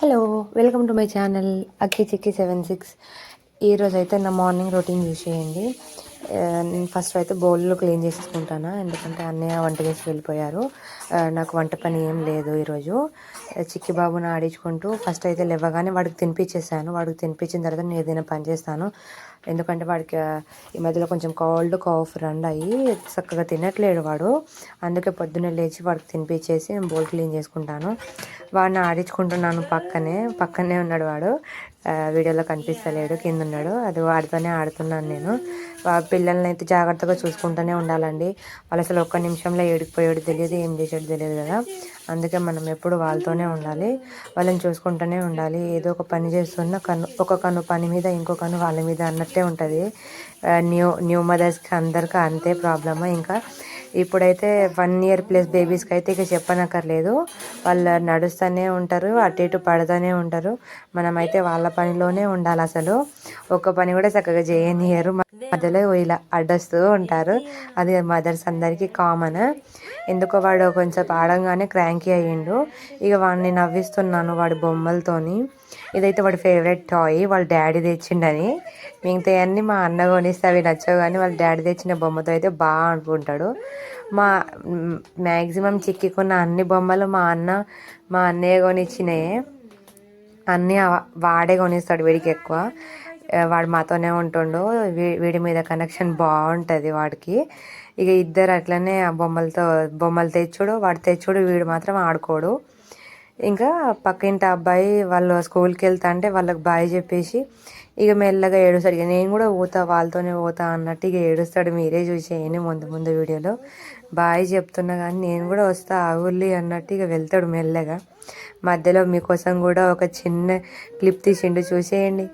Hello, welcome to my channel అక్కి చిక్కి 76. ఈరోజు అయితే నా మార్నింగ్ రొటీన్ చూసేయండి. నేను ఫస్ట్ అయితే బౌల్లో క్లీన్ చేసుకుంటాను, ఎందుకంటే అన్నయ్య వంట చేసి వెళ్ళిపోయారు. నాకు వంట పని ఏం లేదు ఈరోజు. చిక్కి బాబుని ఆడించుకుంటూ ఫస్ట్ అయితే లేవగానే వాడికి తినిపించేసాను. వాడికి తినిపించిన తర్వాత నేను ఏదైనా పని చేస్తాను, ఎందుకంటే వాడికి ఈ మధ్యలో కొంచెం కోల్డ్ కాఫ్ రండి అయ్యి చక్కగా తినట్లేడు వాడు. అందుకే పొద్దున్నే లేచి వాడికి తినిపించేసి నేను బౌల్ క్లీన్ చేసుకుంటాను. వాడిని ఆడించుకుంటున్నాను, పక్కనే ఉన్నాడు వాడు. వీడియోలో కనిపిస్తలేడు, కింద ఉన్నాడు. అది వాడితోనే ఆడుతున్నాను నేను. పిల్లల్ని అయితే జాగ్రత్తగా చూసుకుంటూనే ఉండాలండి. వాళ్ళు అసలు ఒక్క నిమిషంలో ఏడికిపోయాడు తెలియదు, ఏం చేసాడు తెలియదు కదా. అందుకే మనం ఎప్పుడు వాళ్ళతోనే ఉండాలి, వాళ్ళని చూసుకుంటూనే ఉండాలి. ఏదో ఒక పని చేస్తున్న ఒక కన్ను పని మీద, ఇంకో కన్ను వాళ్ళ మీద అన్నట్టే ఉంటుంది. న్యూ మదర్స్కి అందరికీ అంతే ప్రాబ్లమ్. ఇంకా ఇప్పుడైతే 1 year+ బేబీస్కి అయితే ఇక చెప్పనక్కర్లేదు. వాళ్ళు నడుస్తూనే ఉంటారు, అటు ఇటు పడుతూనే ఉంటారు. మనమైతే వాళ్ళ పనిలోనే ఉండాలి. అసలు ఒక పని కూడా చక్కగా చేయనియరు, మధ్యలో ఇలా అడ్డొస్తూ ఉంటారు. అది మదర్స్ అందరికీ కామన్. ఎందుకో వాడు కొంచెం ఆడంగానే క్రాంకీ అయ్యిండు. ఇక వాడిని నవ్విస్తున్నాను వాడి బొమ్మలతోని. ఇదైతే వాడి ఫేవరెట్ టాయ్, వాళ్ళ డాడీ తెచ్చిండని. మిగతావన్నీ మా అన్న కొనిస్తే అవి నచ్చవు, కానీ వాళ్ళ డాడీ తెచ్చిన బొమ్మతో అయితే బాగా అనుకుంటాడు. మ్యాక్సిమం చిక్కికున్న అన్ని బొమ్మలు మా అన్నయ్య కొనిచ్చినాయే. అన్నీ వాడే కొనిస్తాడు వీడికి ఎక్కువ. వాడు మాతోనే ఉంటుండు, వీడి మీద కనెక్షన్ బాగుంటుంది వాడికి. ఇక ఇద్దరు అట్లనే ఆ బొమ్మలు తెచ్చుడు, వాడు తెచ్చుడు, వీడు మాత్రం ఆడుకోడు. ఇంకా పక్కింటి అబ్బాయి వాళ్ళు స్కూల్కి వెళ్తా అంటే వాళ్ళకి బాయ్ చెప్పేసి ఇక మెల్లగా ఏడుస్తాడు. ఇక నేను కూడా పోతా, వాళ్ళతోనే పోతా అన్నట్టు ఇక ఏడుస్తాడు. మీరే చూసేయండి ముందు వీడియోలో. బాయ్ చెప్తున్నా కానీ నేను కూడా వస్తా ఆగుల్లి అన్నట్టు ఇక వెళ్తాడు మెల్లగా. మధ్యలో మీకోసం కూడా ఒక చిన్న క్లిప్ తీసిండు, చూసేయండి.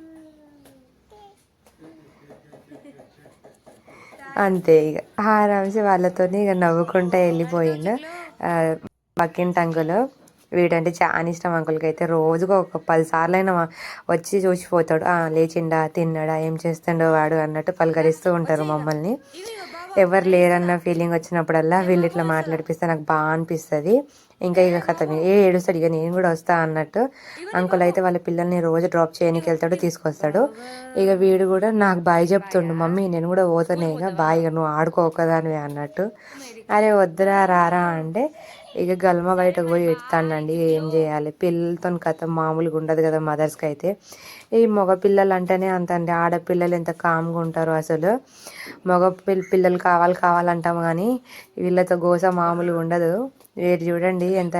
అంతే, ఇక ఆరాంసి వాళ్ళతో ఇక నవ్వుకుంటా వెళ్ళిపోయిండు. పక్కింటి అంకులు, వీడంటే చాలా ఇష్టం అంకుల్కి. అయితే రోజుకు ఒక 10 సార్లు అయినా వచ్చి చూసిపోతాడు. లేచిండా, తిన్నాడా, ఏం చేస్తుండో వాడు అన్నట్టు పలకరిస్తూ ఉంటారు మమ్మల్ని. ఎవరు లేరన్న ఫీలింగ్ వచ్చినప్పుడల్లా వీళ్ళు ఇట్లా మాట్లాడిపిస్తే నాకు బాగా అనిపిస్తుంది. ఇంకా ఇక కథ ఏడుస్తాడు, ఇక నేను కూడా వస్తా అన్నట్టు. అంకుల్ అయితే వాళ్ళ పిల్లల్ని రోజు డ్రాప్ చేయడానికి వెళ్తాడు, తీసుకొస్తాడు. ఇక వీడు కూడా నాకు బాయ్ చెప్తుండు, మమ్మీ నేను కూడా పోతానే, ఇక బాయ్, ఇక నువ్వు ఆడుకోకదానివే అన్నట్టు. అరే వద్దురా రారా అంటే ఇక గల్మ బయటకు పోయి ఎడతానండి. ఏం చేయాలి, పిల్లలతో కథ మామూలుగా ఉండదు కదా మదర్స్కి అయితే. ఈ మగ పిల్లలు అంటేనే అంత అండి, ఆడపిల్లలు ఎంత కామ్గా ఉంటారు అసలు. పిల్లలు కావాలంటాము, కానీ వీళ్ళతో గోస మామూలుగా ఉండదు. వీరు చూడండి ఎంత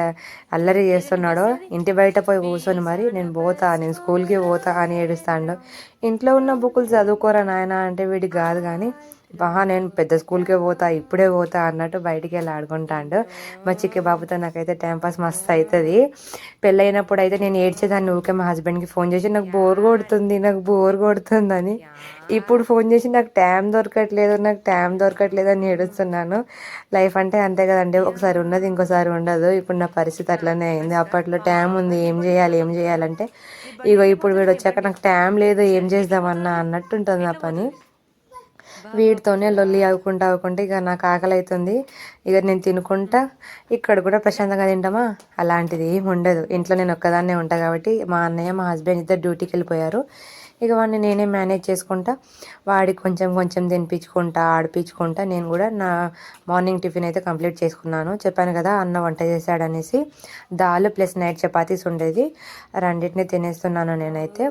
అల్లరి చేస్తున్నాడో. ఇంటి బయట పోయి కూర్చొని మరి నేను స్కూల్కి పోతా అని ఏడుస్తాడు. ఇంట్లో ఉన్న బుక్కులు చదువుకోరా నాయన అంటే వీడికి కాదు, కానీ నేను పెద్ద స్కూల్కే పోతా, ఇప్పుడే పోతా అన్నట్టు బయటికి వెళ్ళి ఆడుకుంటాడు. మా చిక్కి బాబుతో నాకైతే టైంపాస్ మస్తు అవుతుంది. పెళ్ళైనప్పుడు అయితే నేను ఏడ్చేదాన్ని ఊరికే మా హస్బెండ్కి ఫోన్ చేసి నాకు బోర్ కొడుతుంది అని. ఇప్పుడు ఫోన్ చేసి నాకు టైం దొరకట్లేదు అని ఏడుస్తున్నాను. లైఫ్ అంటే అంతే కదండి, ఒకసారి ఉన్నది ఇంకోసారి ఉండదు. ఇప్పుడు నా పరిస్థితి అట్లనే అయింది. అప్పట్లో టైం ఉంది, ఏం చేయాలంటే ఇప్పుడు వీడు వచ్చాక నాకు టైం లేదు, ఏం చేద్దామన్నా అన్నట్టు ఉంటుంది నా పని. వీడితోనే లొల్లి ఆగుకుంటా ఇక నాకు ఆకలి అవుతుంది. ఇక నేను తినుకుంటా, ఇక్కడ కూడా ప్రశాంతంగా తింటామా, అలాంటిది ఏమి ఉండదు. ఇంట్లో నేను ఒక్కదాన్నే ఉంటాను కాబట్టి మా అన్నయ్య మా హస్బెండ్ ఇద్దరు డ్యూటీకి వెళ్ళిపోయారు. ఇక వాడిని నేనే మేనేజ్ చేసుకుంటా, వాడికి కొంచెం తినిపించుకుంటా, ఆడిపించుకుంటా. నేను కూడా నా మార్నింగ్ టిఫిన్ అయితే కంప్లీట్ చేసుకున్నాను. చెప్పాను కదా అన్న వంట చేశాడనేసి. దాల్ ప్లస్ నైట్ చపాతీస్ ఉండేది, రెండింటిని తినేస్తున్నాను నేనైతే.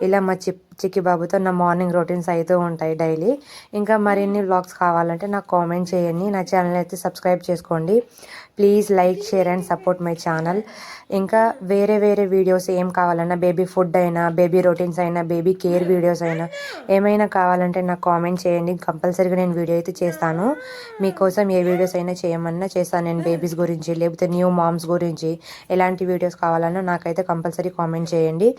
ఇలా మా చిక్కి బాబుతో నా మార్నింగ్ రొటీన్స్ అవుతూ ఉంటాయి డైలీ. ఇంకా మరిన్ని వ్లాగ్స్ కావాలంటే నాకు కామెంట్ చేయండి. నా ఛానల్ అయితే సబ్స్క్రైబ్ చేసుకోండి. Please like, share and support my channel. ఇంకా వేరే వీడియోస్ ఏం కావాలన్నా, బేబీ ఫుడ్ అయినా, బేబీ రొటీన్స్ అయినా, బేబీ కేర్ వీడియోస్ అయినా ఏమైనా కావాలంటే నాకు కామెంట్ చేయండి. కంపల్సరీగా నేను వీడియో అయితే చేస్తాను. మీకోసం ఏ వీడియోస్ అయినా చేయమన్నా చేస్తాను నేను. బేబీస్ గురించి, లేకపోతే న్యూ మామ్స్ గురించి ఎలాంటి వీడియోస్ కావాలన్నా నాకైతే కంపల్సరీ కామెంట్ చేయండి.